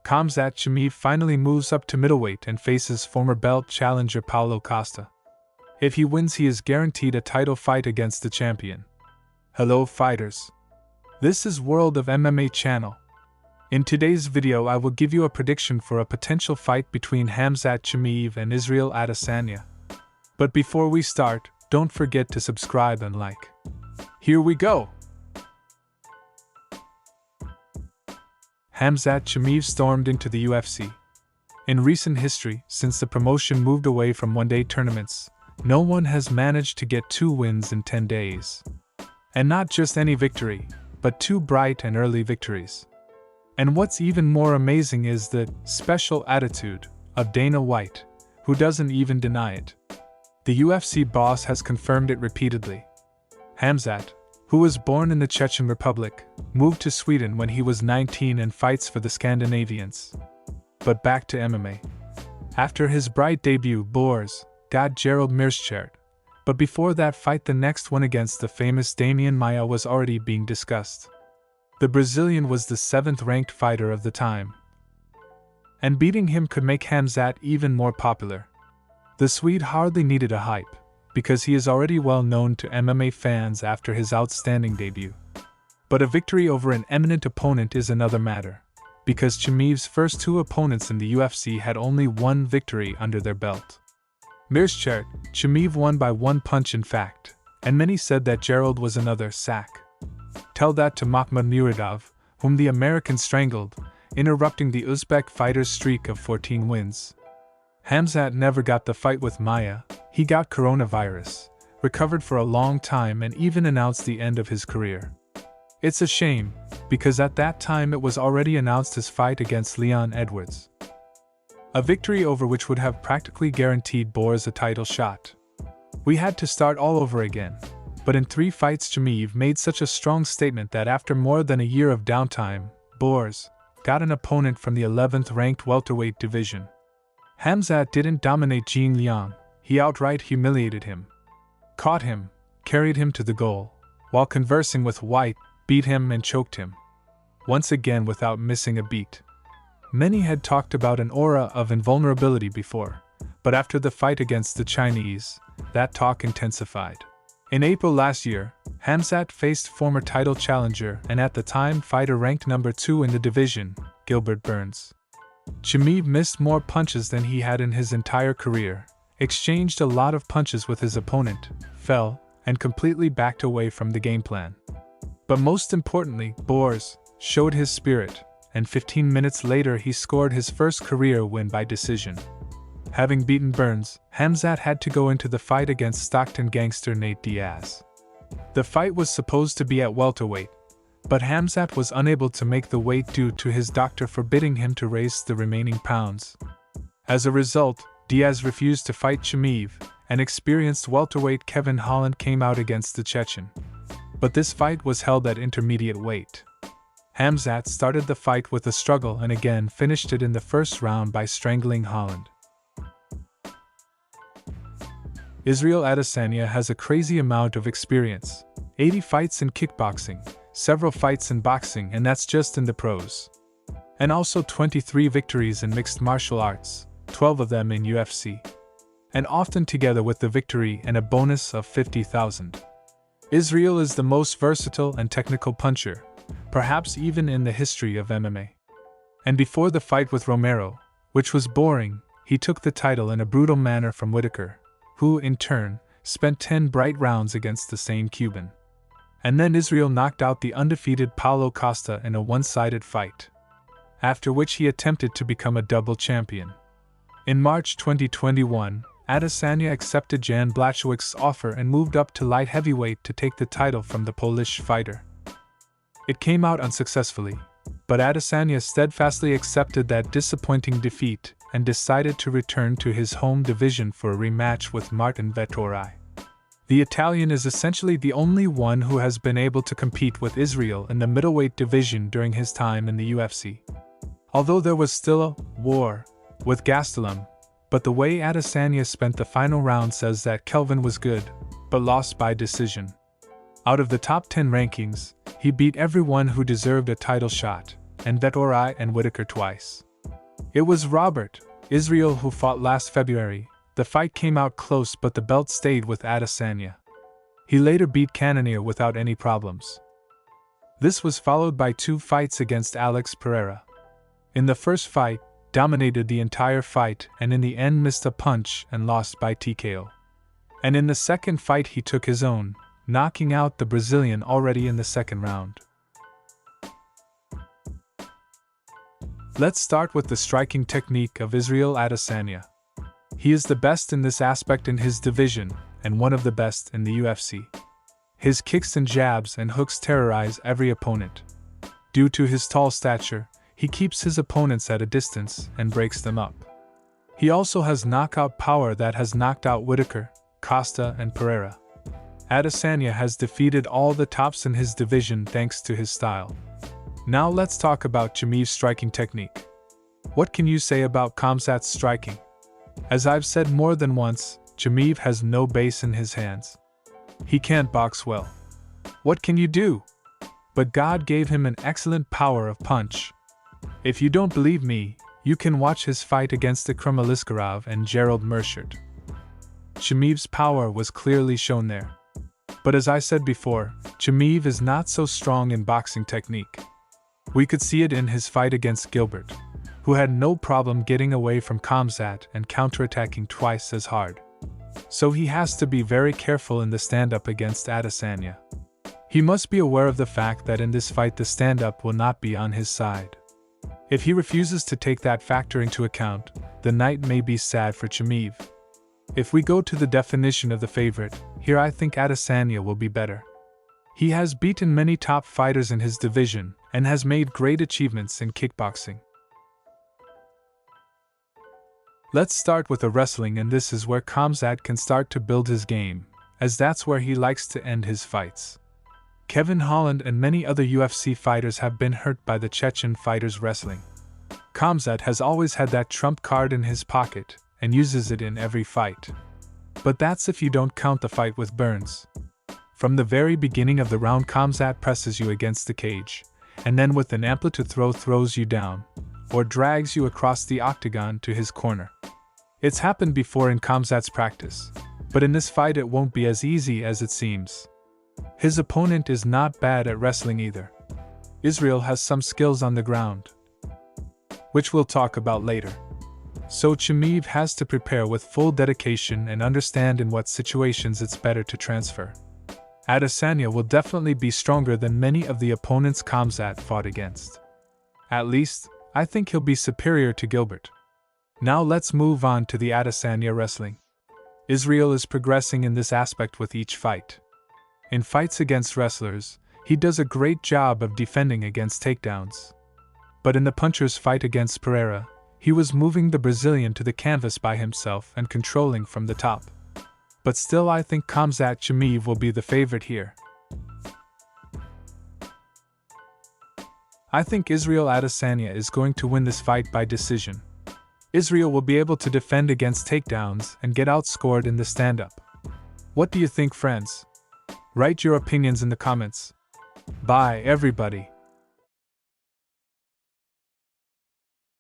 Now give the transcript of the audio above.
Khamzat Chimaev finally moves up to middleweight and faces former belt challenger Paulo Costa. If he wins, he is guaranteed a title fight against the champion. Hello fighters. This is World of MMA channel. In today's video I will give you a prediction for a potential fight between Khamzat Chimaev and Israel Adesanya. But before we start, don't forget to subscribe and like. Here we go! Khamzat Chimaev stormed into the UFC. In recent history, since the promotion moved away from one-day tournaments, no one has managed to get 2 wins in 10 days. And not just any victory, but 2 bright and early victories. And what's even more amazing is the special attitude of Dana White, who doesn't even deny it. The UFC boss has confirmed it repeatedly. Khamzat, who was born in the Chechen Republic, moved to Sweden when he was 19 and fights for the Scandinavians. But back to MMA. After his bright debut, Boers got Gerald Meerschaert. But before that fight, the next one against the famous Demian Maia was already being discussed. The Brazilian was the 7th-ranked fighter of the time. And beating him could make Khamzat even more popular. The Swede hardly needed a hype, because he is already well known to MMA fans after his outstanding debut. But a victory over an eminent opponent is another matter, because Chimaev's first 2 opponents in the UFC had only 1 victory under their belt. Meerschaert, Chimaev won by 1 punch in fact, and many said that Gerald was another sack. Tell that to Makhmud Muradov, whom the American strangled, interrupting the Uzbek fighter's streak of 14 wins. Khamzat never got the fight with Maia. He got coronavirus, recovered for a long time, and even announced the end of his career. It's a shame, because at that time it was already announced his fight against Leon Edwards. A victory over which would have practically guaranteed Boers a title shot. We had to start all over again, but in 3 fights Chimaev made such a strong statement that after more than a year of downtime, Boers got an opponent from the 11th-ranked welterweight division. Khamzat didn't dominate Jean Liang, he outright humiliated him. Caught him, carried him to the goal, while conversing with White, beat him and choked him. Once again without missing a beat. Many had talked about an aura of invulnerability before, but after the fight against the Chinese, that talk intensified. In April last year, Khamzat faced former title challenger and at the time fighter ranked number 2 in the division, Gilbert Burns. Chimaev missed more punches than he had in his entire career, exchanged a lot of punches with his opponent, fell, and completely backed away from the game plan. But most importantly, Boers showed his spirit, and 15 minutes later he scored his first career win by decision. Having beaten Burns, Khamzat had to go into the fight against Stockton gangster Nate Diaz. The fight was supposed to be at welterweight, but Khamzat was unable to make the weight due to his doctor forbidding him to raise the remaining pounds. As a result, Diaz refused to fight Chimaev, and experienced welterweight Kevin Holland came out against the Chechen. But this fight was held at intermediate weight. Khamzat started the fight with a struggle and again finished it in the first round by strangling Holland. Israel Adesanya has a crazy amount of experience, 80 fights in kickboxing, several fights in boxing, and that's just in the pros. And also 23 victories in mixed martial arts, 12 of them in UFC. And often together with the victory and a bonus of 50,000. Israel is the most versatile and technical puncher, perhaps even in the history of MMA. And before the fight with Romero, which was boring, he took the title in a brutal manner from Whitaker, who, in turn, spent 10 bright rounds against the same Cuban. And then Israel knocked out the undefeated Paulo Costa in a one-sided fight. After which he attempted to become a double champion. In March 2021, Adesanya accepted Jan Blachowicz' offer and moved up to light heavyweight to take the title from the Polish fighter. It came out unsuccessfully, but Adesanya steadfastly accepted that disappointing defeat and decided to return to his home division for a rematch with Martin Vettori. The Italian is essentially the only one who has been able to compete with Israel in the middleweight division during his time in the UFC. Although there was still a war with Gastelum, but the way Adesanya spent the final round says that Kelvin was good, but lost by decision. Out of the top 10 rankings, he beat everyone who deserved a title shot, and Vettori and Whitaker twice. It was Robert Israel who fought last February. The fight came out close, but the belt stayed with Adesanya. He later beat Cannonier without any problems. This was followed by 2 fights against Alex Pereira. In the first fight, dominated the entire fight and in the end missed a punch and lost by TKO. And in the second fight he took his own, knocking out the Brazilian already in the second round. Let's start with the striking technique of Israel Adesanya. He is the best in this aspect in his division, and one of the best in the UFC. His kicks and jabs and hooks terrorize every opponent. Due to his tall stature, he keeps his opponents at a distance and breaks them up. He also has knockout power that has knocked out Whitaker, Costa and Pereira. Adesanya has defeated all the tops in his division thanks to his style. Now let's talk about Chimaev's striking technique. What can you say about Khamzat's striking? As I've said more than once, Chimaev has no base in his hands. He can't box well. What can you do? But God gave him an excellent power of punch. If you don't believe me, you can watch his fight against Ikram Aliskerov and Gerald Meerschaert. Chimaev's power was clearly shown there. But as I said before, Chimaev is not so strong in boxing technique. We could see it in his fight against Gilbert, who had no problem getting away from Khamzat and counterattacking twice as hard. So he has to be very careful in the stand-up against Adesanya. He must be aware of the fact that in this fight the stand-up will not be on his side. If he refuses to take that factor into account, the night may be sad for Chimaev. If we go to the definition of the favorite, here I think Adesanya will be better. He has beaten many top fighters in his division and has made great achievements in kickboxing. Let's start with the wrestling, and this is where Khamzat can start to build his game, as that's where he likes to end his fights. Kevin Holland and many other UFC fighters have been hurt by the Chechen fighters' wrestling. Khamzat has always had that trump card in his pocket and uses it in every fight. But that's if you don't count the fight with Burns. From the very beginning of the round, Khamzat presses you against the cage, and then with an amplitude throw throws you down, or drags you across the octagon to his corner. It's happened before in Khamzat's practice, but in this fight it won't be as easy as it seems. His opponent is not bad at wrestling either. Israel has some skills on the ground, which we'll talk about later. So Chimaev has to prepare with full dedication and understand in what situations it's better to transfer. Adesanya will definitely be stronger than many of the opponents Khamzat fought against. At least, I think he'll be superior to Gilbert. Now let's move on to the Adesanya wrestling. Israel is progressing in this aspect with each fight. In fights against wrestlers, he does a great job of defending against takedowns. But in the puncher's fight against Pereira, he was moving the Brazilian to the canvas by himself and controlling from the top. But still I think Khamzat Chimaev will be the favorite here. I think Israel Adesanya is going to win this fight by decision. Israel will be able to defend against takedowns and get outscored in the stand-up. What do you think, friends? Write your opinions in the comments. Bye, everybody.